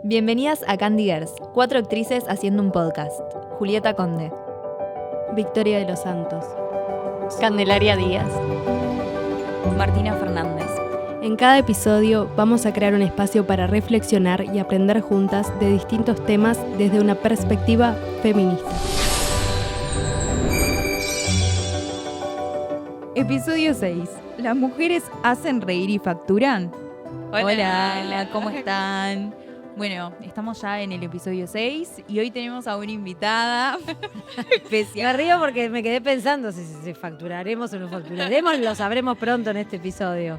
Bienvenidas a Candy Girls, 4 actrices haciendo un podcast. Julieta Conde, Victoria de los Santos, Candelaria Díaz, Martina Fernández. En cada episodio vamos a crear un espacio para reflexionar y aprender juntas de distintos temas desde una perspectiva feminista. Episodio 6. ¿Las mujeres hacen reír y facturan? Hola, ¿cómo están? Bueno, estamos ya en el episodio 6 y hoy tenemos a una invitada especial. Me río porque me quedé pensando si facturaremos o no facturaremos, lo sabremos pronto en este episodio.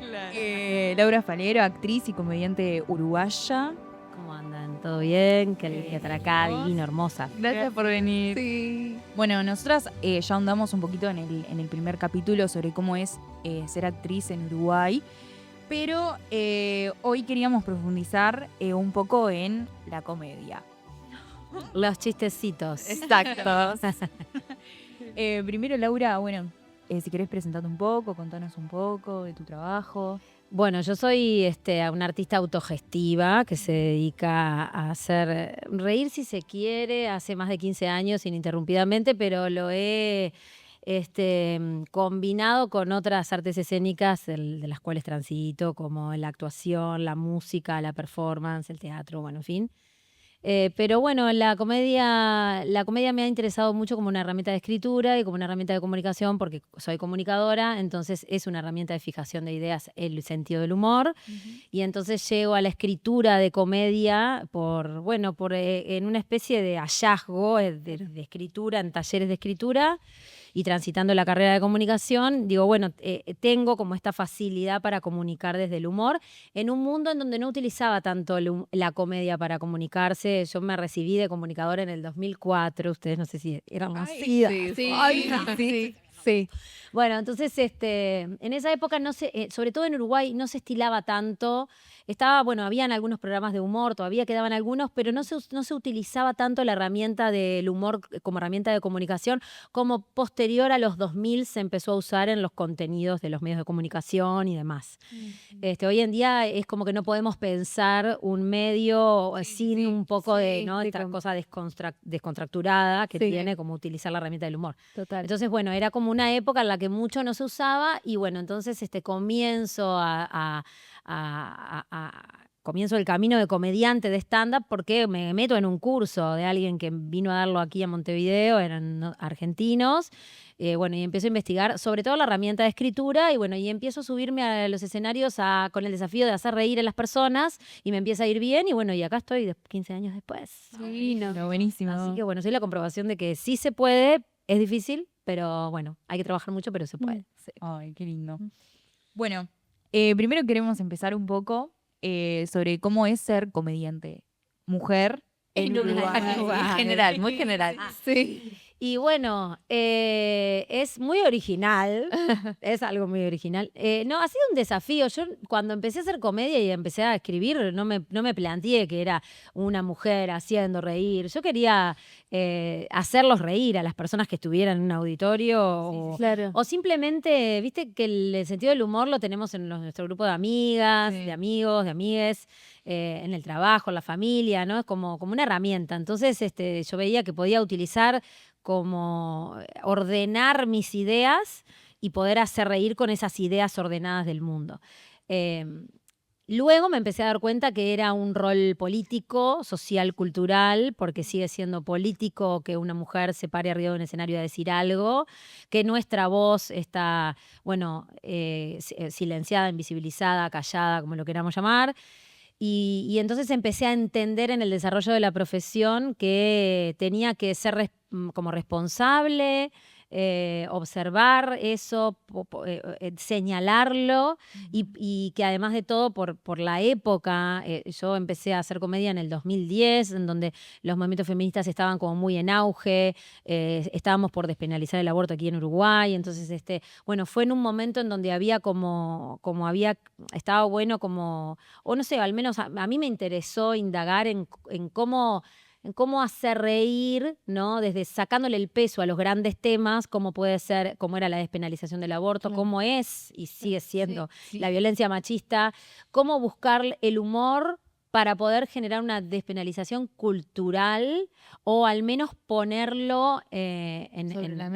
Laura Falero, actriz y comediante uruguaya. ¿Cómo andan? ¿Todo bien? Qué alegría estar acá, divino, hermosa. Gracias por venir. Sí. Bueno, nosotras ya ahondamos un poquito en el primer capítulo sobre cómo es ser actriz en Uruguay. Pero hoy queríamos profundizar un poco en la comedia. Los chistecitos. Exacto. Primero, Laura, bueno, si querés presentarte un poco, contanos un poco de tu trabajo. Bueno, yo soy una artista autogestiva que se dedica a hacer reír si se quiere, hace más de 15 años ininterrumpidamente, pero lo he combinado con otras artes escénicas de las cuales transito, como la actuación, la música, la performance, el teatro, bueno, en fin. Pero bueno, la comedia me ha interesado mucho como una herramienta de escritura y como una herramienta de comunicación, porque soy comunicadora, entonces es una herramienta de fijación de ideas, el sentido del humor. Y entonces llego a la escritura de comedia en una especie de hallazgo de escritura, en talleres de escritura. Y transitando la carrera de comunicación, digo, bueno, tengo como esta facilidad para comunicar desde el humor en un mundo en donde no utilizaba tanto la comedia para comunicarse. Yo me recibí de comunicadora en el 2004, ustedes no sé si eran nacidas. Sí. Bueno, entonces en esa época, sobre todo en Uruguay, no se estilaba tanto. Habían algunos programas de humor, todavía quedaban algunos, pero no se utilizaba tanto la herramienta del humor como herramienta de comunicación, como posterior a los 2000 se empezó a usar en los contenidos de los medios de comunicación y demás. Hoy en día es como que no podemos pensar un medio sin un poco de esta cosa descontracturada que tiene como utilizar la herramienta del humor. Total. Entonces, bueno, era como una época en la que mucho no se usaba y bueno, entonces comienzo comienzo el camino de comediante de stand-up porque me meto en un curso de alguien que vino a darlo aquí a Montevideo, eran argentinos, y empiezo a investigar sobre todo la herramienta de escritura y empiezo a subirme a los escenarios con el desafío de hacer reír a las personas y me empieza a ir bien y acá estoy 15 años después. Sí, no, buenísimo. Así que soy la comprobación de que sí se puede, es difícil, pero hay que trabajar mucho, pero se puede. Sí. Ay, qué lindo. Bueno, primero queremos empezar un poco sobre cómo es ser comediante mujer en Uruguay. En general, muy general. Sí. Y es muy original, es algo muy original. Ha sido un desafío. Yo cuando empecé a hacer comedia y empecé a escribir, no me planteé que era una mujer haciendo reír. Yo quería hacerlos reír a las personas que estuvieran en un auditorio o simplemente, viste que el sentido del humor lo tenemos en nuestro grupo de amigas, de amigos, de amigues. En el trabajo, en la familia, ¿no? Es como una herramienta. Entonces, yo veía que podía utilizar como ordenar mis ideas y poder hacer reír con esas ideas ordenadas del mundo. Luego me empecé a dar cuenta que era un rol político, social, cultural, porque sigue siendo político que una mujer se pare arriba de un escenario a decir algo, que nuestra voz está, silenciada, invisibilizada, callada, como lo queramos llamar. Y entonces empecé a entender en el desarrollo de la profesión que tenía que ser como responsable, observar eso, señalarlo y que además de todo por la época, yo empecé a hacer comedia en el 2010, en donde los movimientos feministas estaban como muy en auge, estábamos por despenalizar el aborto aquí en Uruguay, entonces fue en un momento en donde había estaba bueno o no sé, al menos a mí me interesó indagar en cómo hacer reír, ¿no? Desde sacándole el peso a los grandes temas, cómo puede ser, cómo era la despenalización del aborto, cómo es y sigue siendo la violencia machista, cómo buscar el humor para poder generar una despenalización cultural o al menos ponerlo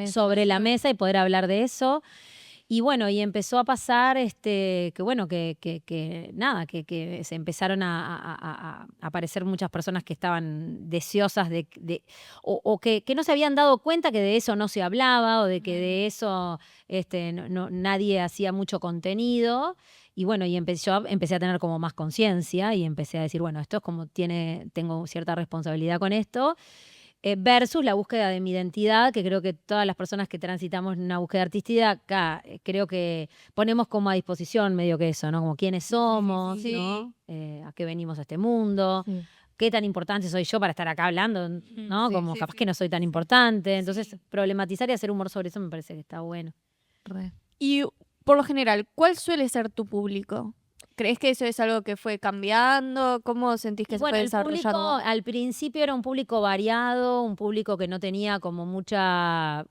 sobre la mesa y poder hablar de eso. Y bueno, y empezó a pasar que se empezaron a aparecer muchas personas que estaban deseosas o que no se habían dado cuenta que de eso no se hablaba o de que de eso nadie hacía mucho contenido. Y bueno, y empecé a tener como más conciencia y empecé a decir, bueno, esto es como tengo cierta responsabilidad con esto. Versus la búsqueda de mi identidad, que creo que todas las personas que transitamos en una búsqueda de artisticidad, acá creo que ponemos como a disposición medio que eso, ¿no? Como quiénes somos, Sí. ¿no? A qué venimos a este mundo, qué tan importante soy yo para estar acá hablando, ¿no? Sí, Como sí, capaz sí. que no soy tan importante. Entonces, problematizar y hacer humor sobre eso me parece que está bueno. Y por lo general, ¿cuál suele ser tu público? ¿Crees que eso es algo que fue cambiando? ¿Cómo sentís que se fue El desarrollando? público al principio era un público variado, un público que no tenía como mucha,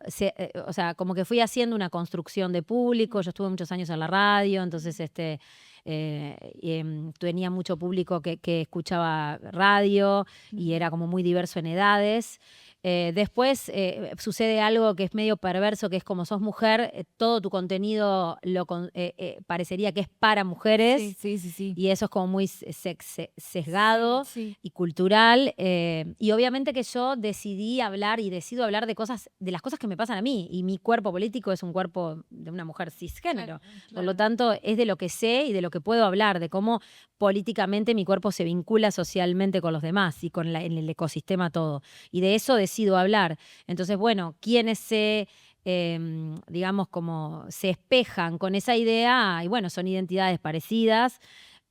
o sea, como que fui haciendo una construcción de público. Yo estuve muchos años en la radio, entonces tenía mucho público que escuchaba radio y era como muy diverso en edades. Después sucede algo que es medio perverso, que es como sos mujer, todo tu contenido parecería que es para mujeres. Sí. Y eso es como muy sesgado Sí. y cultural. Y obviamente que yo decidí hablar y decido hablar de las cosas que me pasan a mí. Y mi cuerpo político es un cuerpo de una mujer cisgénero. Por lo tanto, es de lo que sé y de lo que puedo hablar, de cómo políticamente mi cuerpo se vincula socialmente con los demás y con en el ecosistema todo. Y de eso decido hablar. Entonces, bueno, quienes digamos, como se espejan con esa idea, y bueno, son identidades parecidas,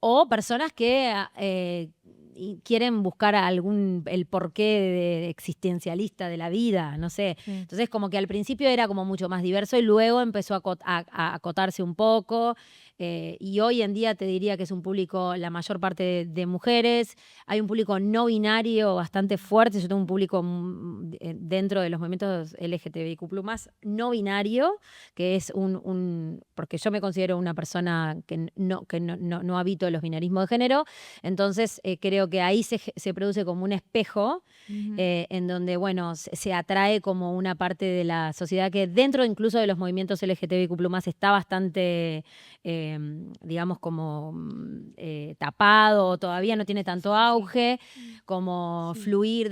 o personas que y quieren buscar el porqué existencialista de la vida, no sé. Sí. Entonces, como que al principio era como mucho más diverso y luego empezó a acotarse un poco. Y hoy en día te diría que es un público, la mayor parte de mujeres. Hay un público no binario bastante fuerte. Yo tengo un público dentro de los movimientos LGTBIQ+, no binario, que es porque yo me considero una persona que no habito los binarismos de género. Entonces, creo que ahí se produce como un espejo en donde, bueno, se atrae como una parte de la sociedad que dentro incluso de los movimientos LGTBIQ+, está bastante, digamos, como tapado, todavía no tiene tanto auge, como fluir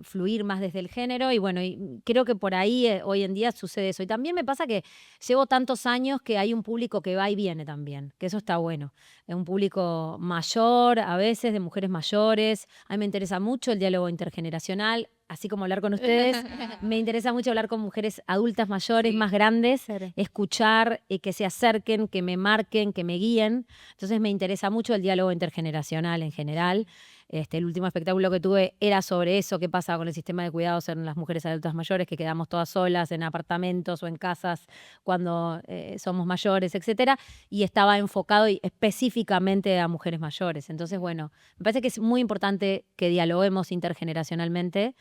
fluir más desde el género. Y bueno, y creo que por ahí hoy en día sucede eso. Y también me pasa que llevo tantos años que hay un público que va y viene también, que eso está bueno. Es un público mayor, a veces, de mujeres mayores. A mí me interesa mucho el diálogo intergeneracional, así como hablar con ustedes. Me interesa mucho hablar con mujeres adultas mayores, más grandes, escuchar, que se acerquen, que me marquen, que me guíen. Entonces me interesa mucho el diálogo intergeneracional en general. El último espectáculo que tuve era sobre eso, qué pasa con el sistema de cuidados en las mujeres adultas mayores, que quedamos todas solas en apartamentos o en casas cuando somos mayores, etcétera, y estaba enfocado específicamente a mujeres mayores. Entonces, bueno, me parece que es muy importante que dialoguemos intergeneracionalmente,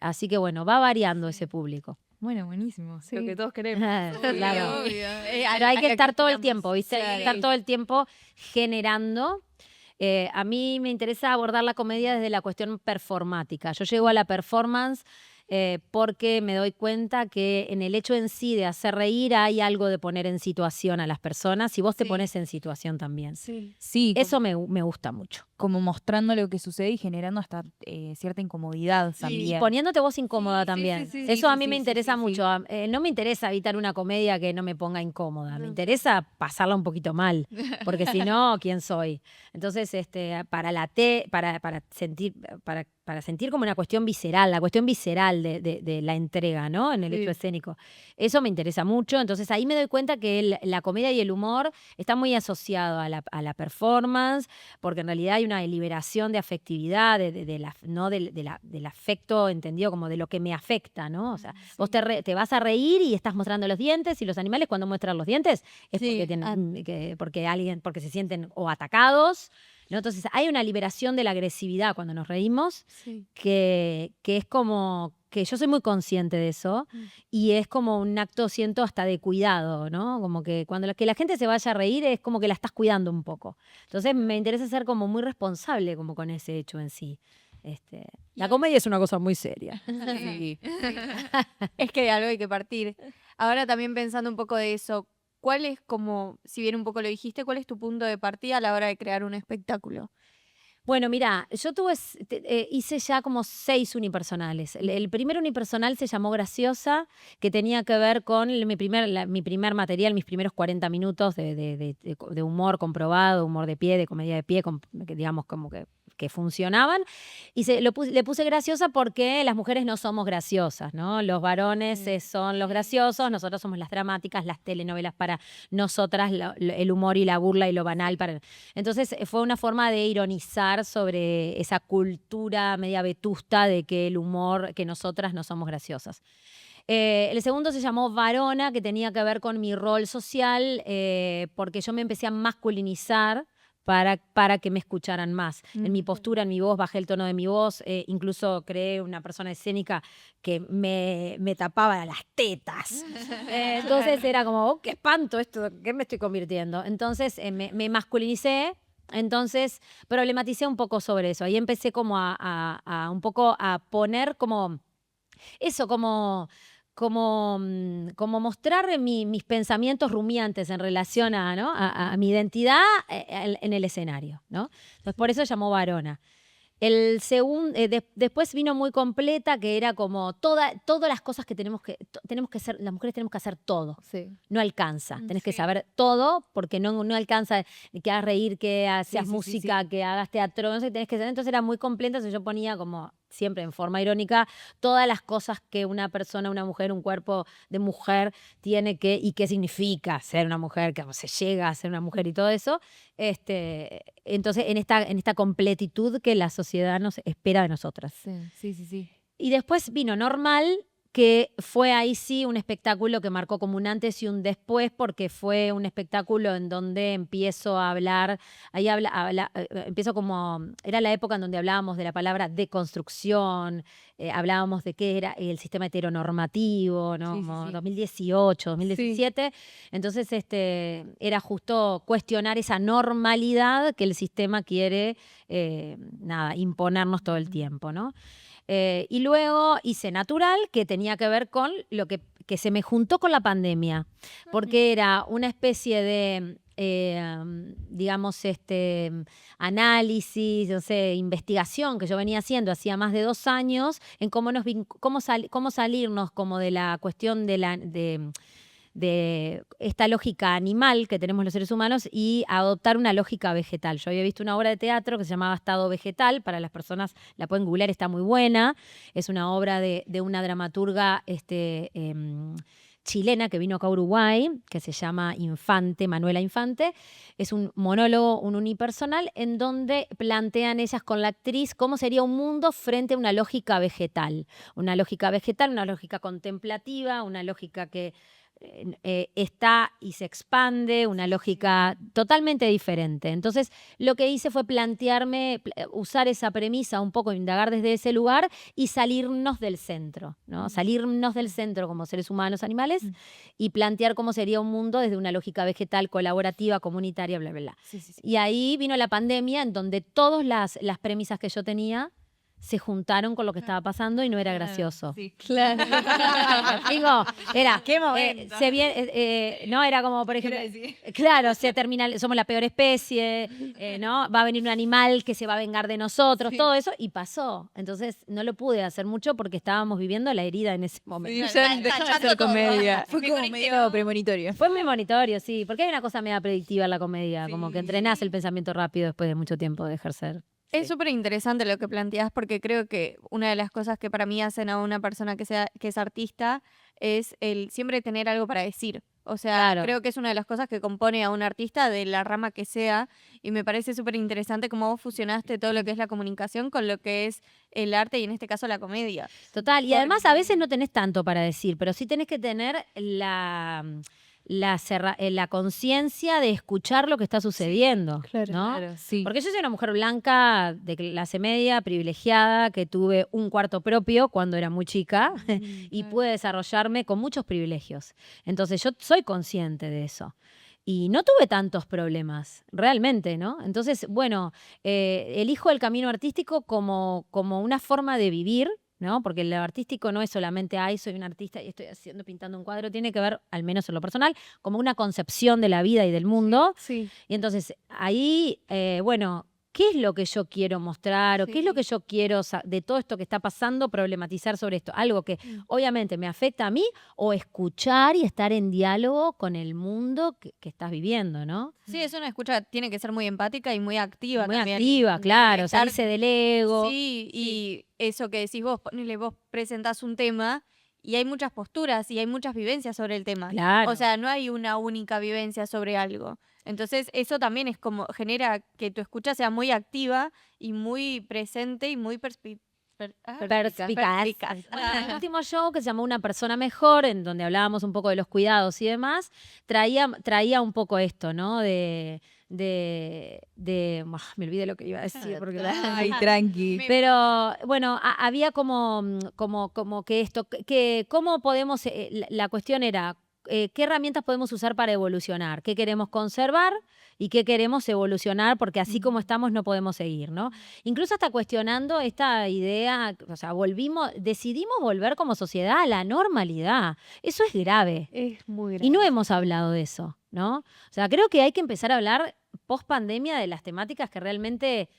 así que bueno, va variando ese público. Bueno, buenísimo. Lo que todos queremos. Claro. Obvio. Pero hay que estar todo el tiempo, ¿viste? Claro. Hay que estar todo el tiempo generando. A mí me interesa abordar la comedia desde la cuestión performática. Yo llego a la performance porque me doy cuenta que en el hecho en sí de hacer reír hay algo de poner en situación a las personas y vos te pones en situación también. Sí, Eso me gusta mucho. como mostrando lo que sucede y generando hasta cierta incomodidad Y también. poniéndote vos incómoda también. sí, Eso a sí, mí me sí, interesa sí, sí. mucho. No me interesa evitar una comedia que no me ponga incómoda. Me interesa pasarla un poquito mal, porque si no, ¿quién soy? Entonces, para sentir como una cuestión visceral, la cuestión visceral de la entrega, ¿no? En el hecho escénico. Eso me interesa mucho. Entonces ahí me doy cuenta que la comedia y el humor están muy asociados a la performance, porque en realidad hay una liberación de afectividad, del afecto entendido como de lo que me afecta, ¿no? O sea, vos te vas a reír y estás mostrando los dientes, y los animales cuando muestran los dientes es porque se sienten o atacados, ¿no? Entonces hay una liberación de la agresividad cuando nos reímos, que es como que yo soy muy consciente de eso y es como un acto, siento, hasta de cuidado, ¿no? Como que cuando que la gente se vaya a reír es como que la estás cuidando un poco. Entonces me interesa ser como muy responsable como con ese hecho en sí. La comedia es una cosa muy seria. Sí. Es que de algo hay que partir. Ahora también pensando un poco de eso, ¿cuál es como, si bien un poco lo dijiste, cuál es tu punto de partida a la hora de crear un espectáculo? Bueno, mira, yo hice ya como 6 unipersonales. El primer unipersonal se llamó Graciosa, que tenía que ver con mi primer material, mis primeros 40 minutos de humor comprobado, humor de pie, de comedia de pie, que digamos como que funcionaban. Y le puse Graciosa porque las mujeres no somos graciosas, ¿no? Los varones son los graciosos, nosotros somos las dramáticas, las telenovelas para nosotras, el humor y la burla y lo banal para... Entonces fue una forma de ironizar sobre esa cultura media vetusta de que el humor, que nosotras no somos graciosas. El segundo se llamó Varona, que tenía que ver con mi rol social, porque yo me empecé a masculinizar para que me escucharan más. En mi postura, en mi voz, bajé el tono de mi voz, incluso creé una persona escénica que me tapaba las tetas. Entonces era como, oh, qué espanto esto, ¿qué me estoy convirtiendo? Entonces me masculinicé. Entonces problematicé un poco sobre eso. Ahí empecé como a un poco a poner como eso, como mostrar mis pensamientos rumiantes en relación a mi identidad en el escenario, ¿no? Entonces por eso llamó Varona. El segundo, después vino Muy Completa, que era como todas las cosas que tenemos que hacer, las mujeres tenemos que hacer todo. Sí. No alcanza, tenés que saber todo porque no alcanza que hagas reír, que seas música, que hagas teatro, no sé, tenés que hacer. Entonces era muy completa, entonces yo ponía como siempre en forma irónica todas las cosas que una persona, una mujer, un cuerpo de mujer tiene que, y qué significa ser una mujer, que se llega a ser una mujer y todo eso. Entonces en esta completitud que la sociedad nos espera de nosotras. Sí. Y después vino Normal, que fue ahí sí un espectáculo que marcó como un antes y un después, porque fue un espectáculo en donde empiezo a hablar, empiezo como, era la época en donde hablábamos de la palabra deconstrucción, hablábamos de qué era el sistema heteronormativo, ¿no? Como 2018, 2017. Entonces era justo cuestionar esa normalidad que el sistema quiere imponernos todo el tiempo, ¿no? Y luego hice Natural, que tenía que ver con lo que se me juntó con la pandemia, porque era una especie de, digamos, análisis, no sé, investigación que yo venía haciendo hacía más de 2 años en cómo salirnos como de la cuestión de esta lógica animal que tenemos los seres humanos y adoptar una lógica vegetal. Yo había visto una obra de teatro que se llamaba Estado Vegetal, para las personas la pueden googlear, está muy buena, es una obra de una dramaturga chilena que vino acá a Uruguay, que se llama Manuela Infante. Es un monólogo, un unipersonal, en donde plantean ellas con la actriz cómo sería un mundo frente a una lógica vegetal. Una lógica vegetal, una lógica contemplativa, una lógica que está y se expande, una lógica totalmente diferente. Entonces, lo que hice fue plantearme, usar esa premisa, un poco indagar desde ese lugar y salirnos del centro, ¿no? Salirnos del centro como seres humanos, animales, y plantear cómo sería un mundo desde una lógica vegetal, colaborativa, comunitaria, bla, bla, bla. Y ahí vino la pandemia, en donde todas las premisas que yo tenía se juntaron con lo que estaba pasando y no era gracioso. Claro. Digo, era... ¿Qué momento? no, era como, por ejemplo... Claro, somos la peor especie, ¿no? Va a venir un animal que se va a vengar de nosotros, todo eso, y pasó. Entonces, no lo pude hacer mucho porque estábamos viviendo la herida en ese momento. Déjame hacer comedia. Fue como medio premonitorio. Fue muy monitorio, sí, porque hay una cosa media predictiva en la comedia, como que entrenás el pensamiento rápido después de mucho tiempo de ejercer. Es súper interesante lo que planteas porque creo que una de las cosas que para mí hacen a una persona que es artista es el siempre tener algo para decir. O sea, creo que es una de las cosas que compone a un artista de la rama que sea y me parece súper interesante cómo vos fusionaste todo lo que es la comunicación con lo que es el arte y en este caso la comedia. Total, y además a veces no tenés tanto para decir, pero sí tenés que tener la conciencia de escuchar lo que está sucediendo, claro, ¿no? Claro, sí. Porque yo soy una mujer blanca de clase media, privilegiada, que tuve un cuarto propio cuando era muy chica y pude desarrollarme con muchos privilegios. Entonces yo soy consciente de eso. Y no tuve tantos problemas, realmente, ¿no? Entonces, bueno, elijo el camino artístico como una forma de vivir, ¿no? Porque lo artístico no es solamente, ay, soy un artista y estoy pintando un cuadro, tiene que ver, al menos en lo personal, como una concepción de la vida y del mundo. Sí. Y entonces, ahí, bueno, ¿qué es lo que yo quiero mostrar o qué es lo que yo quiero de todo esto que está pasando, problematizar sobre esto? Algo que obviamente me afecta a mí o escuchar y estar en diálogo con el mundo que estás viviendo, ¿no? Sí, es una escucha, tiene que ser muy empática y muy activa Muy también. activa, claro, Conectar- salirse del ego. Sí, y eso que decís vos, ponele, vos presentás un tema y hay muchas posturas y hay muchas vivencias sobre el tema. Claro. O sea, no hay una única vivencia sobre algo. Entonces, eso también es como, genera que tu escucha sea muy activa y muy presente y muy perspicaz. perspicaz. Bueno, el último show, que se llamó Una persona mejor, en donde hablábamos un poco de los cuidados y demás, traía un poco esto, ¿no? Me olvidé lo que iba a decir. Porque Ay, tranqui. Pero bueno, había como que esto, que cómo podemos, la cuestión era, ¿qué herramientas podemos usar para evolucionar? ¿Qué queremos conservar y qué queremos evolucionar? Porque así como estamos no podemos seguir, ¿no? Incluso hasta cuestionando esta idea, o sea, decidimos volver como sociedad a la normalidad. Eso es grave. Es muy grave. Y no hemos hablado de eso, ¿no? O sea, creo que hay que empezar a hablar post pandemia de las temáticas que realmente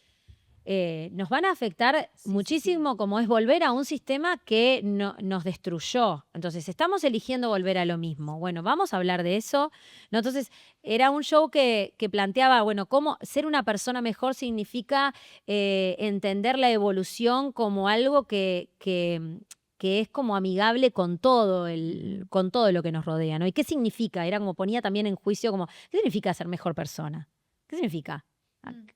nos van a afectar muchísimo, como es volver a un sistema que nos destruyó. Entonces, estamos eligiendo volver a lo mismo. Bueno, vamos a hablar de eso, ¿no? Entonces, era un show que planteaba, bueno, cómo ser una persona mejor significa entender la evolución como algo que es como amigable con todo lo que nos rodea, ¿no? ¿Y qué significa? Era como ponía también en juicio como, ¿qué significa ser mejor persona? ¿Qué significa?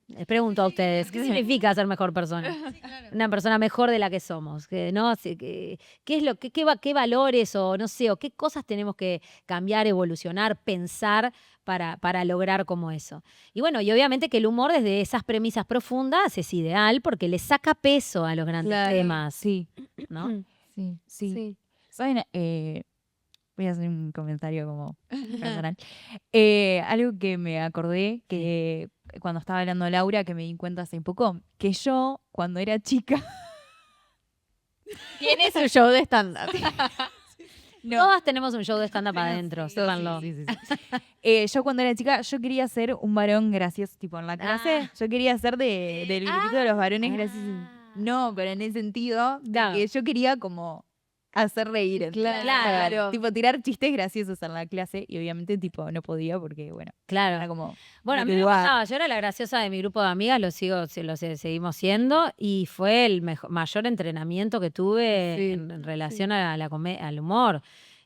Les pregunto a ustedes, ¿qué significa ser mejor persona? Una persona mejor de la que somos, ¿no? ¿Qué es qué valores o no sé, o qué cosas tenemos que cambiar, evolucionar, pensar para lograr como eso? Y bueno, y obviamente que el humor desde esas premisas profundas es ideal porque le saca peso a los grandes temas, Sí, ¿no? sí. ¿Saben? Voy a hacer un comentario como personal. Algo que me acordé que cuando estaba hablando Laura, que me di cuenta hace poco, que yo, cuando era chica... Tiene su show de stand-up. Todas tenemos un show de stand-up adentro, sépanlo. Sí. Yo cuando era chica, yo quería ser un varón gracioso, tipo en la clase, yo quería ser del grupito de los varones graciosos. No, pero en el sentido de que yo quería como hacer reír. Claro. Tipo tirar chistes graciosos en la clase y obviamente tipo no podía porque, bueno, Claro. era como... Bueno, a mí me pasaba, yo era la graciosa de mi grupo de amigas, seguimos siendo, y fue el mayor entrenamiento que tuve en relación a al humor.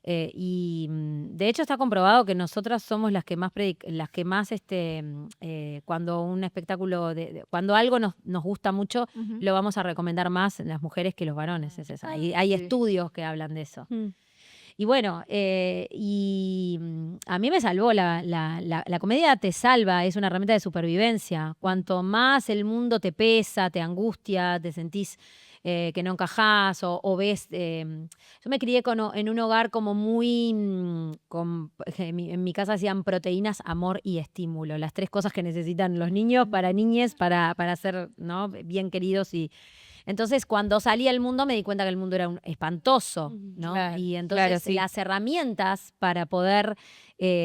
Y de hecho está comprobado que nosotras somos las que más cuando un espectáculo, cuando algo nos gusta mucho, lo vamos a recomendar más las mujeres que los varones. Hay estudios que hablan de eso. Y bueno, a mí me salvó la comedia, te salva, es una herramienta de supervivencia. Cuanto más el mundo te pesa, te angustia, te sentís que no encajás o ves... yo me crié en un hogar como muy... en mi casa hacían proteínas, amor y estímulo. Las tres cosas que necesitan los niños para niñes, para ser, ¿no?, bien queridos. Y entonces cuando salí al mundo me di cuenta que el mundo era espantoso, ¿no? Claro, Y entonces las herramientas para poder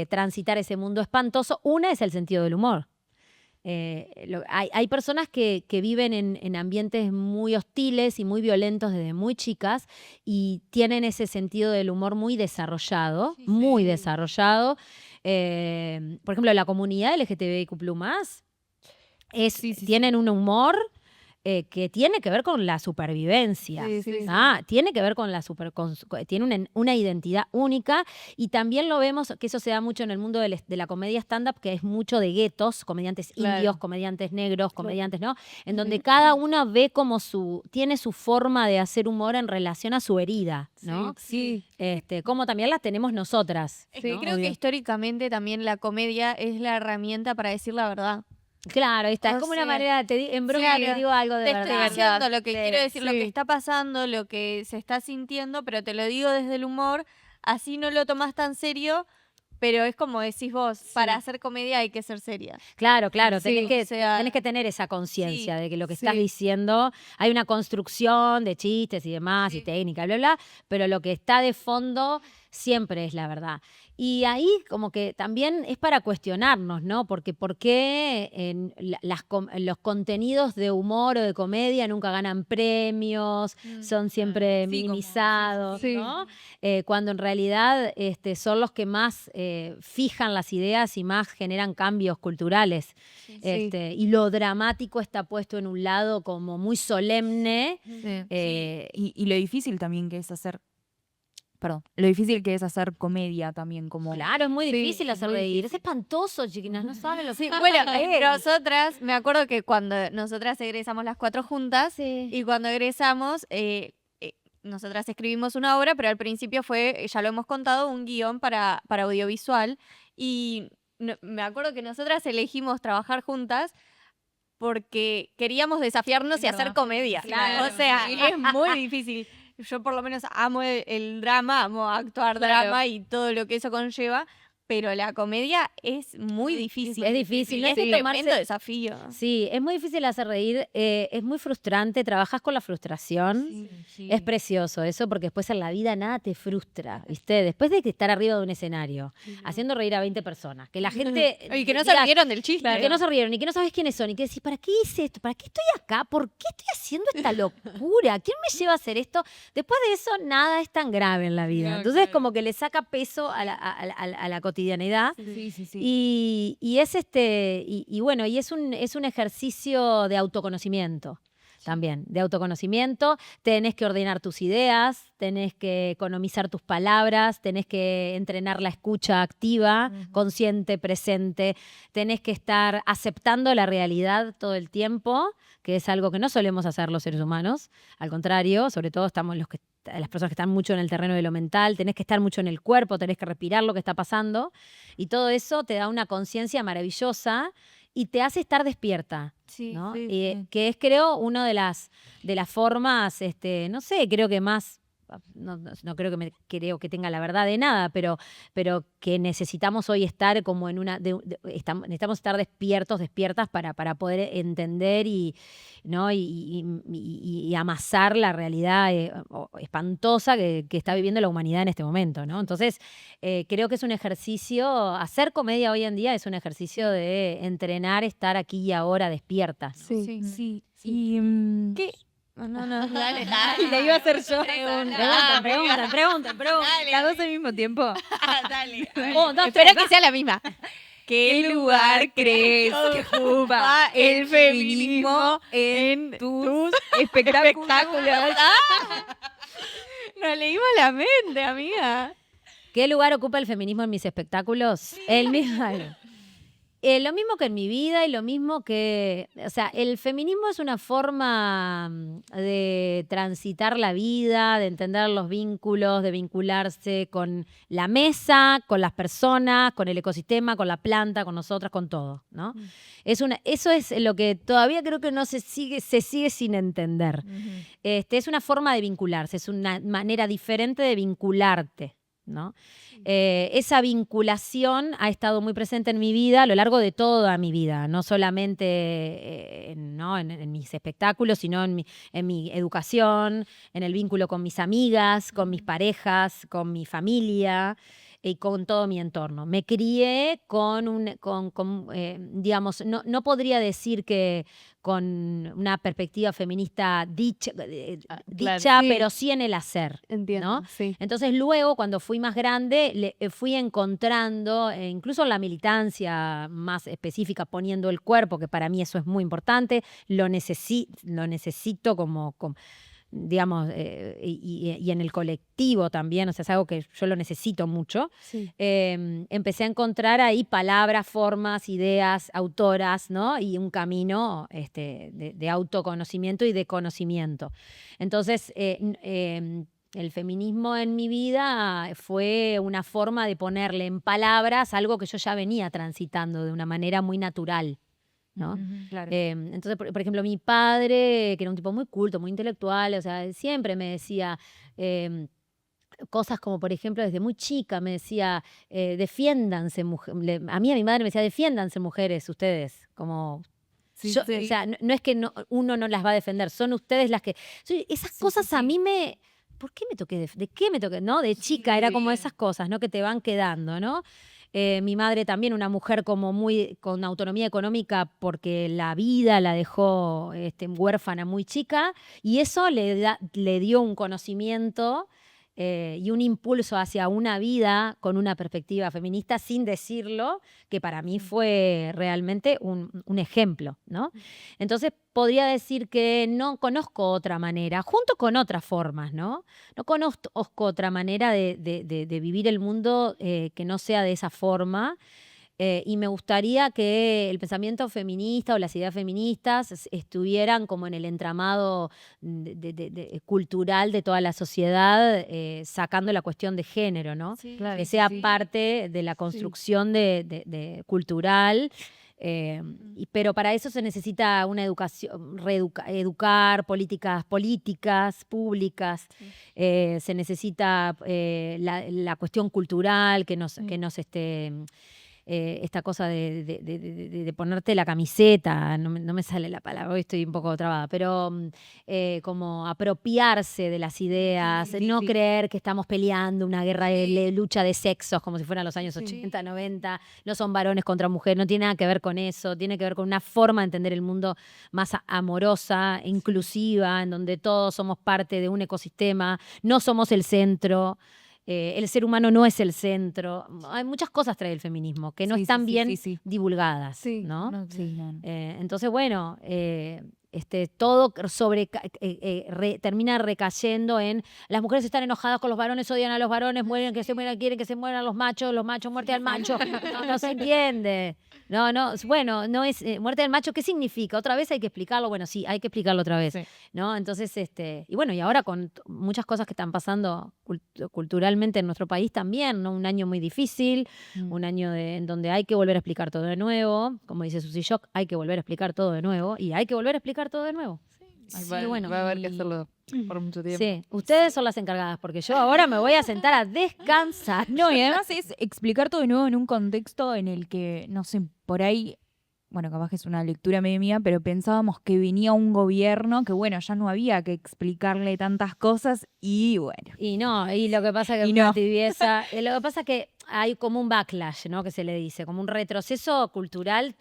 transitar ese mundo espantoso, una es el sentido del humor. Hay personas que viven en ambientes muy hostiles y muy violentos desde muy chicas y tienen ese sentido del humor muy desarrollado, muy desarrollado. Por ejemplo, la comunidad LGTBIQ+, tienen un humor que tiene que ver con la supervivencia. Sí. Tiene que ver con tiene una identidad única, y también lo vemos que eso se da mucho en el mundo de la comedia stand-up, que es mucho de guetos, comediantes indios, comediantes negros, comediantes, ¿no? En donde cada uno ve como tiene su forma de hacer humor en relación a su herida, ¿no? Sí. Como también las tenemos nosotras. ¿no? Creo que históricamente también la comedia es la herramienta para decir la verdad. Claro, ahí está. Es como una manera, en broma te digo algo de verdad. Te estoy diciendo lo que quiero decir, lo que está pasando, lo que se está sintiendo, pero te lo digo desde el humor, así no lo tomas tan serio, pero es como decís vos, para hacer comedia hay que ser seria. Claro, tenés que tener esa conciencia de que lo que estás diciendo, hay una construcción de chistes y demás, y técnica, bla, bla, pero lo que está de fondo siempre es la verdad. Y ahí como que también es para cuestionarnos, ¿no? Porque ¿por qué los contenidos de humor o de comedia nunca ganan premios, son siempre minimizados, ¿no? Cuando en realidad son los que más fijan las ideas y más generan cambios culturales. Y lo dramático está puesto en un lado como muy solemne. Y lo difícil también que es hacer... lo difícil que es hacer comedia también, como... Claro, es muy difícil hacer reír. Es espantoso, chiquinas, no saben lo que... Bueno, nosotras, me acuerdo que cuando nosotras egresamos las 4 juntas, y cuando egresamos, nosotras escribimos una obra, pero al principio fue, ya lo hemos contado, un guión para audiovisual, y me acuerdo que nosotras elegimos trabajar juntas porque queríamos desafiarnos y hacer comedia. Claro. O sea, es muy difícil. Yo por lo menos amo el drama, amo actuar drama y todo lo que eso conlleva, pero la comedia es muy difícil. Es difícil, es un tremendo desafío. Sí, es muy difícil hacer reír, es muy frustrante, trabajás con la frustración. Es precioso eso, porque después en la vida nada te frustra, ¿viste? Después de que estar arriba de un escenario, haciendo reír a 20 personas, que la gente... Y que no se rieron del chiste. Que no se rieron, y que no sabes quiénes son, y que decís, ¿para qué hice esto? ¿Para qué estoy acá? ¿Por qué estoy haciendo esta locura? ¿Quién me lleva a hacer esto? Después de eso, nada es tan grave en la vida. Entonces, como que le saca peso a la cotidianidad. Y es bueno, y es un ejercicio de autoconocimiento. También, de autoconocimiento. Tenés que ordenar tus ideas, tenés que economizar tus palabras, tenés que entrenar la escucha activa, consciente, presente, tenés que estar aceptando la realidad todo el tiempo, que es algo que no solemos hacer los seres humanos. Al contrario, sobre todo estamos las personas que están mucho en el terreno de lo mental, tenés que estar mucho en el cuerpo, tenés que respirar lo que está pasando, y todo eso te da una conciencia maravillosa y te hace estar despierta, ¿no? Que es, creo, una de las formas, no sé, creo que más, no creo que tenga la verdad de nada, pero que necesitamos hoy estar como en necesitamos estar despiertas para poder entender ¿no? y amasar la realidad espantosa que está viviendo la humanidad en este momento, ¿no? Entonces, creo que es un ejercicio, hacer comedia hoy en día es un ejercicio de entrenar, estar aquí y ahora despiertas. Sí. Y... ¿Qué? No, dale. Le iba a hacer yo. Pregunta. Las dos al mismo tiempo. Dale. Espero que sea la misma. ¿Qué lugar crees que ocupa el feminismo en tus espectáculos? Nos leímos la mente, amiga. ¿Qué lugar ocupa el feminismo en mis espectáculos? El mismo. Lo mismo que en mi vida y lo mismo que... O sea, el feminismo es una forma de transitar la vida, de entender los vínculos, de vincularse con la mesa, con las personas, con el ecosistema, con la planta, con nosotras, con todo, ¿no? Eso es lo que todavía creo que no se sigue sin entender. Es una forma de vincularse, es una manera diferente de vincularte, ¿no? Esa vinculación ha estado muy presente en mi vida a lo largo de toda mi vida, no solamente en mis espectáculos, sino en mi educación, en el vínculo con mis amigas, con mis parejas, con mi familia. y con todo mi entorno. Me crié digamos, no podría decir que con una perspectiva feminista dicha, Claro, sí. pero sí en el hacer. Entiendo, ¿no? sí. Entonces luego, cuando fui más grande, fui encontrando, incluso en la militancia más específica, poniendo el cuerpo, que para mí eso es muy importante, lo necesito como digamos, y en el colectivo también, o sea, es algo que yo lo necesito mucho. Sí. Empecé a encontrar ahí palabras, formas, ideas, autoras, ¿no? Y un camino de autoconocimiento y de conocimiento. Entonces, el feminismo en mi vida fue una forma de ponerle en palabras algo que yo ya venía transitando de una manera muy natural, ¿no? Claro. Entonces, por ejemplo, mi padre, que era un tipo muy culto, muy intelectual, o sea, siempre me decía cosas como, por ejemplo, desde muy chica me decía, defiéndanse, a mi madre me decía, defiéndanse mujeres, ustedes, como... Sí, o sí. sea, no es que uno no las va a defender, son ustedes las que... Esas cosas a mí me... ¿Por qué me toqué? ¿De qué me toqué? ¿No? De chica era como esas cosas, ¿no? Que te van quedando, ¿no? Mi madre también, una mujer como muy con autonomía económica porque la vida la dejó huérfana muy chica y eso le dio un conocimiento y un impulso hacia una vida con una perspectiva feminista sin decirlo, que para mí fue realmente un ejemplo, ¿no? Entonces podría decir que no conozco otra manera, junto con otras formas, ¿no? No conozco otra manera de vivir el mundo que no sea de esa forma. Y me gustaría que el pensamiento feminista o las ideas feministas estuvieran como en el entramado cultural de toda la sociedad, sacando la cuestión de género, ¿no? Sí, Claro. Que sea parte de la construcción cultural. Pero para eso se necesita una educación, educar políticas públicas, se necesita la cuestión cultural que nos esta cosa de ponerte la camiseta, no me sale la palabra, hoy estoy un poco trabada, pero como apropiarse de las ideas, no creer que estamos peleando una guerra de lucha de sexos como si fueran los años 80, 90, no son varones contra mujeres, no tiene nada que ver con eso, tiene que ver con una forma de entender el mundo más amorosa, inclusiva, en donde todos somos parte de un ecosistema, no somos el centro. El ser humano no es el centro. Hay muchas cosas trae el feminismo que no están bien divulgadas, ¿no? Entonces, bueno, todo termina recayendo en las mujeres están enojadas con los varones, odian a los varones, quieren que se mueran los machos, muerte al macho. No se entiende. Bueno, no es muerte del macho, ¿qué significa? Otra vez hay que explicarlo. Bueno, sí, hay que explicarlo otra vez, ¿no? Entonces, y bueno, y ahora con muchas cosas que están pasando culturalmente en nuestro país también, ¿no? Un año muy difícil, un año en donde hay que volver a explicar todo de nuevo, como dice Susy Shock, hay que volver a explicar todo de nuevo y hay que volver a explicar todo de nuevo. Bueno, va a haber que hacerlo por mucho tiempo. Sí, ustedes son las encargadas, porque yo ahora me voy a sentar a descansar. No, y además es explicar todo de nuevo en un contexto en el que, no sé, por ahí, bueno, capaz que es una lectura medio mía, pero pensábamos que venía un gobierno que, bueno, ya no había que explicarle tantas cosas y bueno. Y lo que pasa que una tibieza, lo que pasa que hay como un backlash, ¿no? Que se le dice, como un retroceso cultural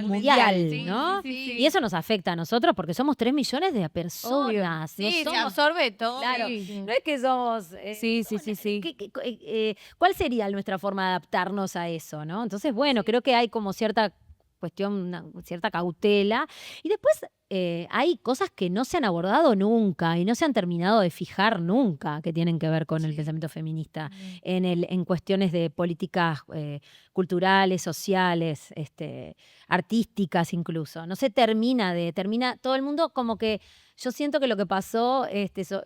mundial, ¿no? Sí. Y eso nos afecta a nosotros porque somos 3 millones de personas. Sí, se absorbe todo. Claro, no es que somos... Sí. ¿Cuál sería nuestra forma de adaptarnos a eso, no? Entonces, bueno, creo que hay como cierta cierta cautela. Y después hay cosas que no se han abordado nunca y no se han terminado de fijar nunca que tienen que ver con el pensamiento feminista en cuestiones de políticas culturales, sociales, artísticas incluso. No se termina todo el mundo como que yo siento que lo que pasó,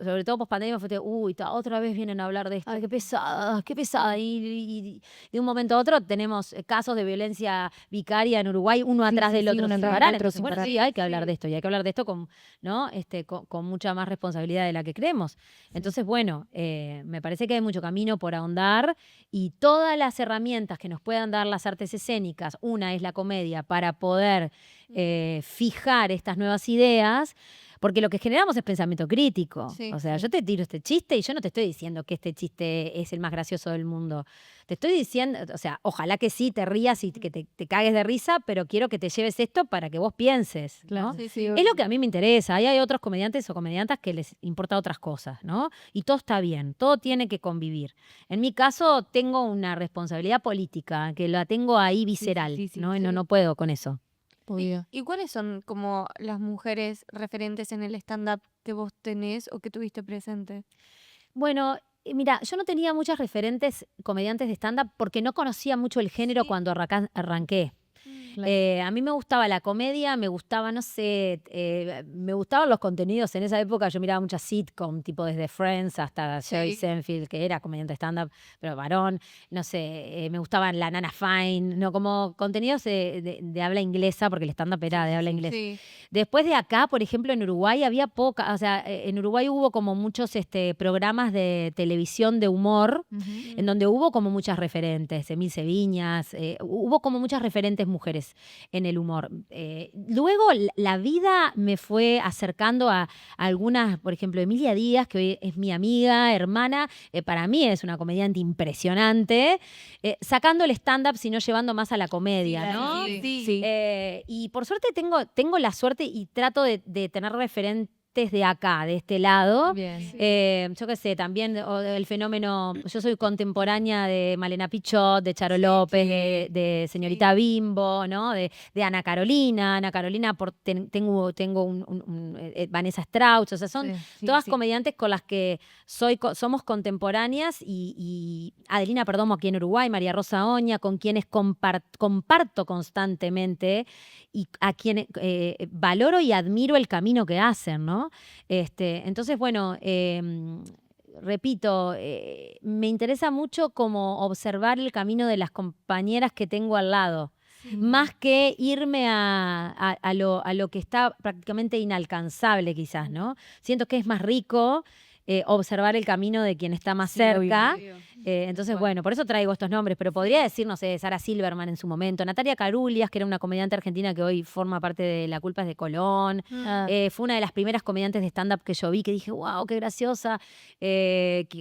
sobre todo post pandemia, fue otra vez vienen a hablar de esto. Ay, qué pesada. Y de un momento a otro tenemos casos de violencia vicaria en Uruguay, uno atrás del otro. Entonces, bueno, sí, hay que hablar de esto. Y hay que hablar de esto con mucha más responsabilidad de la que creemos. Entonces, bueno, me parece que hay mucho camino por ahondar y todas las herramientas que nos puedan dar las artes escénicas, una es la comedia, para poder fijar estas nuevas ideas. Porque lo que generamos es pensamiento crítico. Sí, o sea, yo te tiro este chiste y yo no te estoy diciendo que este chiste es el más gracioso del mundo. Te estoy diciendo, o sea, ojalá que sí te rías y que te cagues de risa, pero quiero que te lleves esto para que vos pienses, ¿no? Sí, sí. Es lo que a mí me interesa. Ahí hay otros comediantes o comediantas que les importa otras cosas, ¿no? Y todo está bien, todo tiene que convivir. En mi caso, tengo una responsabilidad política, que la tengo ahí visceral, sí, ¿no? Y sí. no puedo con eso. ¿Y cuáles son como las mujeres referentes en el stand-up que vos tenés o que tuviste presente? Bueno, mira, yo no tenía muchas referentes comediantes de stand-up porque no conocía mucho el género cuando arranqué. A mí me gustaba la comedia, me gustaba, no sé, me gustaban los contenidos. En esa época yo miraba muchas sitcom, tipo desde Friends hasta Jerry Seinfeld, que era comediante stand-up, pero varón. No sé, me gustaban la Nana Fine, no, como contenidos de habla inglesa, porque el stand-up era de habla inglesa. Sí. Después de acá, por ejemplo, en Uruguay había poca, o sea, en Uruguay hubo como muchos programas de televisión de humor, en donde hubo como muchas referentes, Emilce Viñas, hubo como muchas referentes mujeres en el humor. Luego la vida me fue acercando a algunas, por ejemplo, Emilia Díaz, que hoy es mi amiga, hermana, para mí es una comediante impresionante, sacando el stand-up, sino llevando más a la comedia, ¿no? Sí. Y por suerte tengo la suerte y trato de tener referentes de acá, de este lado. Bien. Yo qué sé, también el fenómeno, yo soy contemporánea de Malena Pichot, de Charo López, de Señorita Bimbo, ¿no? De Ana Carolina. Ana Carolina, tengo Vanessa Strauss, o sea, son todas comediantes con las que somos contemporáneas y Adelina Perdomo aquí en Uruguay, María Rosa Oña, con quienes comparto constantemente y a quienes valoro y admiro el camino que hacen, ¿no? Entonces, bueno, repito, me interesa mucho como observar el camino de las compañeras que tengo al lado, más que irme a lo que está prácticamente inalcanzable quizás, ¿no? Siento que es más rico observar el camino de quien está más cerca. Entonces, bueno, por eso traigo estos nombres, pero podría decir, no sé, Sara Silverman en su momento, Natalia Carulias, que era una comediante argentina que hoy forma parte de La Culpa es de Colón. Fue una de las primeras comediantes de stand-up que yo vi, que dije, wow, qué graciosa,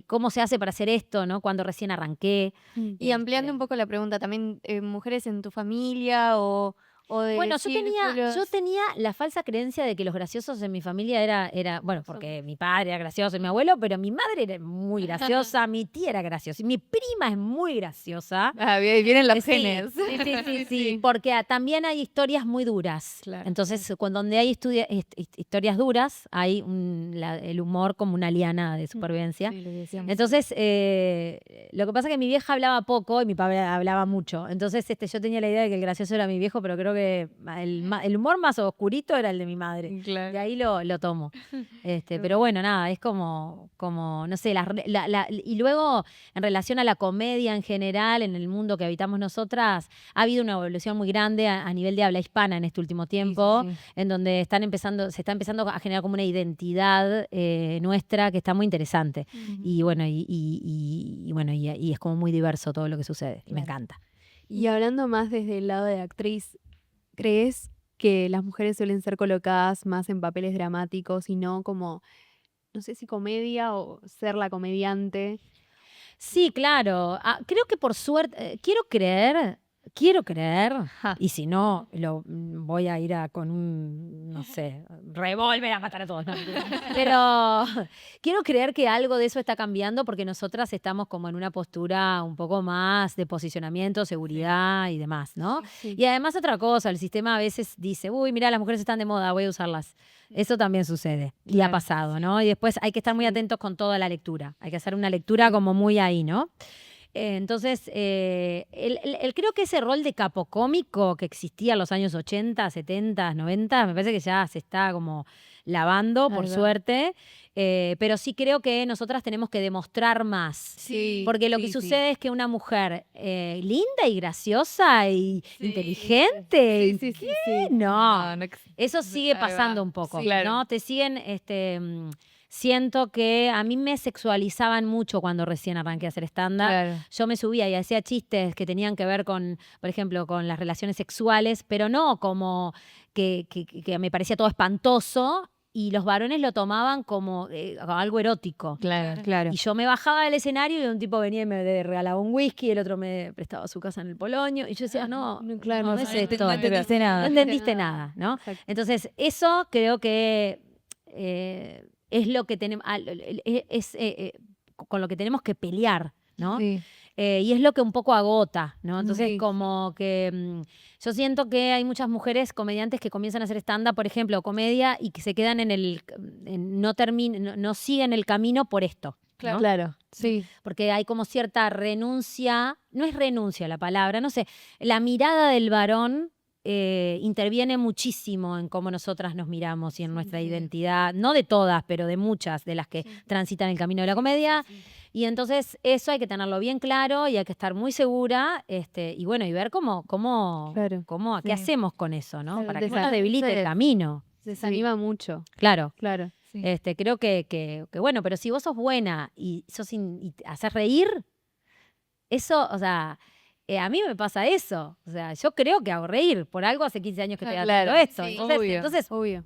cómo se hace para hacer esto, ¿no? Cuando recién arranqué. Y ampliando un poco la pregunta, ¿también mujeres en tu familia o de Bueno, círculos? yo tenía la falsa creencia de que los graciosos en mi familia era bueno, porque mi padre era gracioso y mi abuelo, pero mi madre era muy graciosa, mi tía era graciosa y mi prima es muy graciosa. Vienen los Sí, genes. sí, porque también hay historias muy duras. Claro. Entonces, donde hay historias duras, hay el humor como una liana de supervivencia. Sí, lo que decíamos. Entonces, lo que pasa es que mi vieja hablaba poco y mi padre hablaba mucho. Entonces, yo tenía la idea de que el gracioso era mi viejo, pero creo que el humor más oscurito era el de mi madre. Claro. De ahí lo tomo. Pero bueno, nada, es como no sé, y luego en relación a la comedia en general, en el mundo que habitamos nosotras, ha habido una evolución muy grande a nivel de habla hispana en este último tiempo, en donde se está empezando a generar como una identidad nuestra que está muy interesante. Y bueno, y es como muy diverso todo lo que sucede. Y me encanta. Y hablando más desde el lado de actriz, ¿crees que las mujeres suelen ser colocadas más en papeles dramáticos y no como, no sé si comedia o ser la comediante? Sí, claro. Creo que por suerte, quiero creer, y si no, voy a ir con un, no sé, revólver a matar a todos. No, pero quiero creer que algo de eso está cambiando porque nosotras estamos como en una postura un poco más de posicionamiento, seguridad y demás, ¿no? Y además otra cosa, el sistema a veces dice, uy, mira, las mujeres están de moda, voy a usarlas. Eso también sucede y ha pasado, ¿no? Y después hay que estar muy atentos con toda la lectura. Hay que hacer una lectura como muy ahí, ¿no? Entonces, creo que ese rol de capocómico que existía en los años 80, 70, 90, me parece que ya se está como lavando, por suerte. Pero sí creo que nosotras tenemos que demostrar más. Sí, porque lo que sucede es que una mujer linda y graciosa y inteligente, No, eso sigue pasando un poco, ¿no? Te siguen... Siento que a mí me sexualizaban mucho cuando recién arranqué a hacer stand-up. Yo me subía y hacía chistes que tenían que ver con, por ejemplo, con las relaciones sexuales, pero no como que me parecía todo espantoso. y los varones lo tomaban como algo erótico. Claro. Y yo me bajaba del escenario y un tipo venía y me regalaba un whisky, el otro me prestaba su casa en el Polonio. Y yo decía, no es esto. No entendiste nada. No entendiste nada, ¿no? Exacto. Entonces, eso creo que es lo que tenemos, con lo que tenemos que pelear, ¿no? Sí. Y es lo que un poco agota, ¿no? Entonces, Sí. como que yo siento que hay muchas mujeres comediantes que comienzan a hacer stand-up, por ejemplo, o comedia, y que se quedan no siguen el camino por esto. ¿no? Claro. Sí. Porque hay como cierta renuncia, no es renuncia la palabra, no sé, la mirada del varón interviene muchísimo en cómo nosotras nos miramos y en nuestra identidad, no de todas, pero de muchas de las que transitan el camino de la comedia. Y entonces eso hay que tenerlo bien claro y hay que estar muy segura y bueno, y ver qué hacemos con eso, ¿no? Claro, Para que no nos debilite el camino. Desanima mucho. Claro. Claro. Sí. Creo que bueno, pero si vos sos buena y haces reír, eso, o sea, a mí me pasa eso. O sea, yo creo que hago reír. Por algo hace 15 años que estoy haciendo esto. Sí, Entonces, Obvio.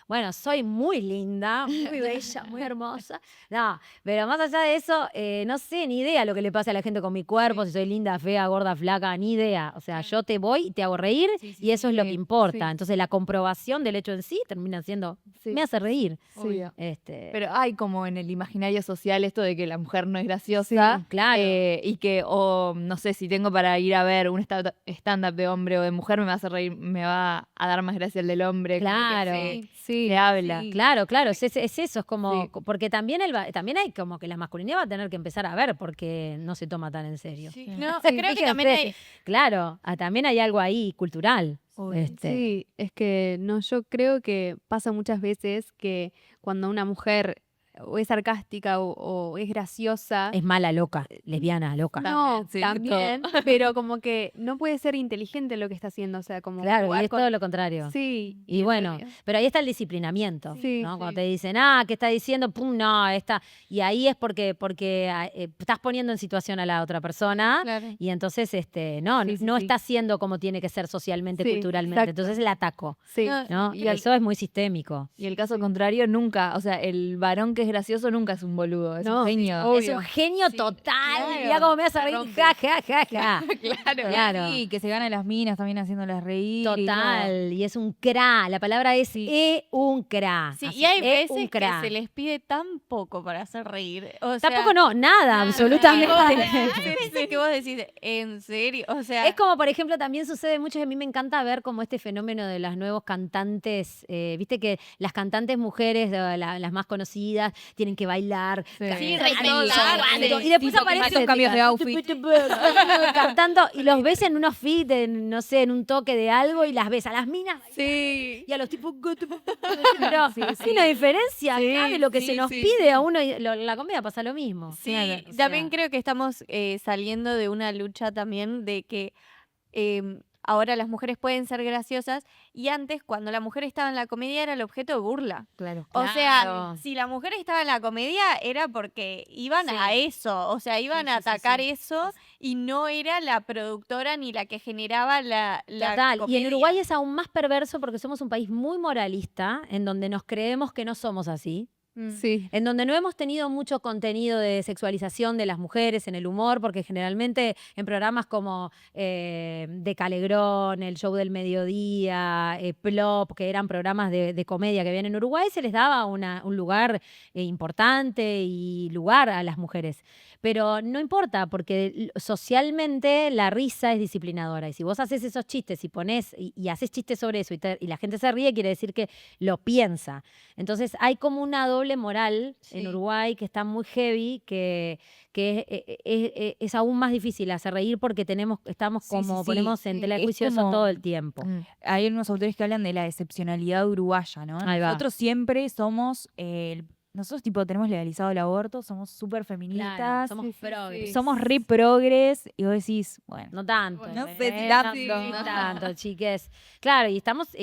bueno, soy muy linda, muy bella, muy hermosa. No, pero más allá de eso, no sé, ni idea lo que le pasa a la gente con mi cuerpo, si soy linda, fea, gorda, flaca, ni idea. O sea, yo te voy y te hago reír y eso es lo que importa. sí. Entonces, la comprobación del hecho en sí termina siendo, me hace reír. Obvio. Pero, Pero hay como en el imaginario social esto de que la mujer no es graciosa. claro. Y que, no sé, si tengo para ir a ver un stand-up de hombre o de mujer, me va a hacer reír, me va a dar más gracia el del hombre. Como que Claro. se habla. Claro, es eso, es como, porque también hay como que la masculinidad va a tener que empezar a ver porque no se toma tan en serio. No, creo que también hay... Claro, también hay algo ahí cultural. Sí, es que no, yo creo que pasa muchas veces que cuando una mujer o es sarcástica o es graciosa. Es mala, loca, lesbiana, loca. No, Sí, también, pero como que no puede ser inteligente lo que está haciendo, o sea, como Claro, y jugar es con- todo lo contrario. Sí. Y bueno, pero ahí está el disciplinamiento, Sí, ¿no? Cuando sí. te dicen, ¿qué está diciendo? Pum, no, y ahí es porque estás poniendo en situación a la otra persona Claro. y entonces no Sí, sí, no sí. está haciendo como tiene que ser socialmente, Sí, culturalmente. exacto. Entonces la ataco, Sí. ¿no? Y Eso es muy sistémico. Y el caso contrario, nunca, o sea, el varón que es gracioso nunca es un boludo, es No, un genio. obvio. Es un genio total. claro, Mirá cómo me hace reír. rompe. Ja, ja, ja, ja. Claro. Sí, que se gana las minas también haciéndolas reír. y todo. Total. Y es un cra. La palabra es un cra. Sí, Así, y hay un veces que cra. se les pide tan poco para hacer reír. O sea, Tampoco no, nada, absolutamente. Hay veces que vos decís, ¿en serio? O sea, Es como, por ejemplo, también sucede mucho, y a mí me encanta ver como este fenómeno de las nuevos cantantes, viste que las cantantes mujeres, las más conocidas, tienen que bailar, Sí, cantando, y después Tipo, aparecen con cambios de outfit. cantando, y los ves en unos feeds, no sé, en un toque de algo, y las ves a las minas Sí. y a los tipos, pero hay una diferencia acá de lo que se nos pide a uno, y la comedia pasa lo mismo. sí, Claro, o también sea, creo que estamos saliendo de una lucha también de que ahora las mujeres pueden ser graciosas y antes cuando la mujer estaba en la comedia era el objeto de burla. claro. O sea, Claro. si la mujer estaba en la comedia era porque iban a eso, o sea, iban a atacar eso y no era la productora ni la que generaba la Total. Y en comedia. Uruguay es aún más perverso porque somos un país muy moralista, en donde nos creemos que no somos así. Sí. En donde no hemos tenido mucho contenido de sexualización de las mujeres en el humor, porque generalmente en programas como De Calegrón, El Show del Mediodía, Plop, que eran programas de comedia que habían en Uruguay, se les daba un lugar importante y lugar a las mujeres. Pero no importa, porque socialmente la risa es disciplinadora. Y si vos haces esos chistes y pones y haces chistes sobre eso y la gente se ríe, quiere decir que lo piensa. Entonces hay como una doble moral en Uruguay que está muy heavy, que es aún más difícil hacer reír porque estamos como ponemos en tela de Es juicio eso como- todo el tiempo. Hay unos autores que hablan de la excepcionalidad uruguaya, ¿no? Ahí va. Nosotros siempre somos, nosotros tipo tenemos legalizado el aborto, somos súper Claro, feministas, somos progres. somos re progres, y vos decís, bueno, No tanto. No ¿eh? sé si No tanto. tanto, chiques. Claro, y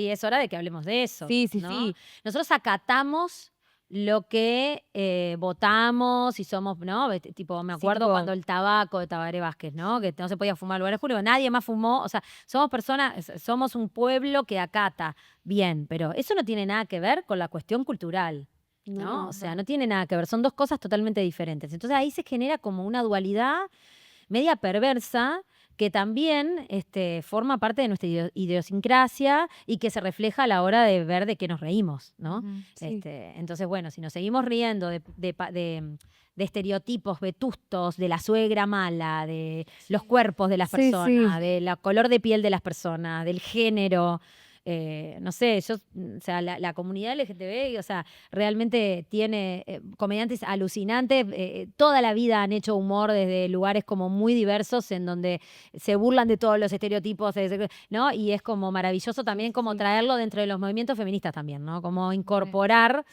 es hora de que hablemos de eso. sí, ¿no? sí. Nosotros acatamos lo que votamos y somos, ¿no? Tipo, me acuerdo cuando el tabaco de Tabaré Vázquez, ¿no? Que no se podía fumar en lugares públicos, nadie más fumó. O sea, somos personas, somos un pueblo que acata. Bien, pero eso no tiene nada que ver con la cuestión cultural, ¿no? O sea, no tiene nada que ver. Son dos cosas totalmente diferentes. Entonces ahí se genera como una dualidad media perversa que también forma parte de nuestra idiosincrasia y que se refleja a la hora de ver de qué nos reímos, ¿no? Sí. Entonces, bueno, si nos seguimos riendo de estereotipos vetustos, de la suegra mala, de los cuerpos de las Sí, personas, sí. del color de piel de las personas, del género, no sé, o sea, la comunidad LGTB, o sea, realmente tiene comediantes alucinantes. Toda la vida han hecho humor desde lugares como muy diversos en donde se burlan de todos los estereotipos, ¿no? Y es como maravilloso también como traerlo dentro de los movimientos feministas también, ¿no? Como incorporar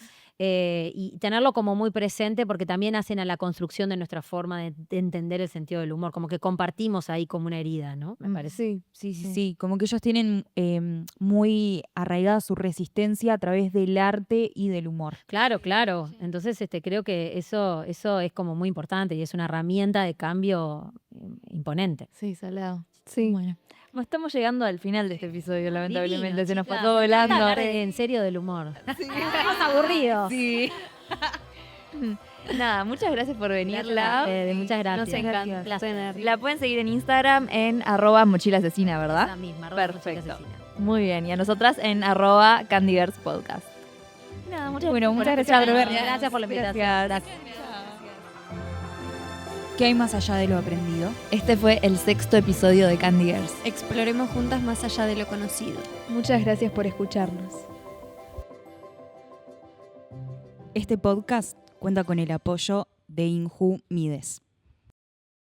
y tenerlo como muy presente porque también hacen a la construcción de nuestra forma de entender el sentido del humor, como que compartimos ahí como una herida, ¿no? Me parece. Sí, como que ellos tienen muy arraigada su resistencia a través del arte y del humor. Claro. Entonces creo que eso es como muy importante y es una herramienta de cambio imponente. Sí, salado. Sí. Bueno. Estamos llegando al final de este episodio, lamentablemente. Divino, se nos chicas. pasó Me encanta volando. hablar en serio del humor. Estamos aburridos. Sí. Nada, muchas gracias por venirla. Muchas gracias. Nos encanta. Un placer. La pueden seguir en Instagram en @mochilaasesina, ¿verdad? Esa misma, Perfecto. Asesina. Muy bien. Y a nosotras en @Candyverse Podcast. Nada, muchas gracias por vernos. Gracias por la invitación. Gracias. ¿Qué hay más allá de lo aprendido? Este fue el 6º episodio de Candy Girls. Exploremos juntas más allá de lo conocido. Muchas gracias por escucharnos. Este podcast cuenta con el apoyo de Inju Mides.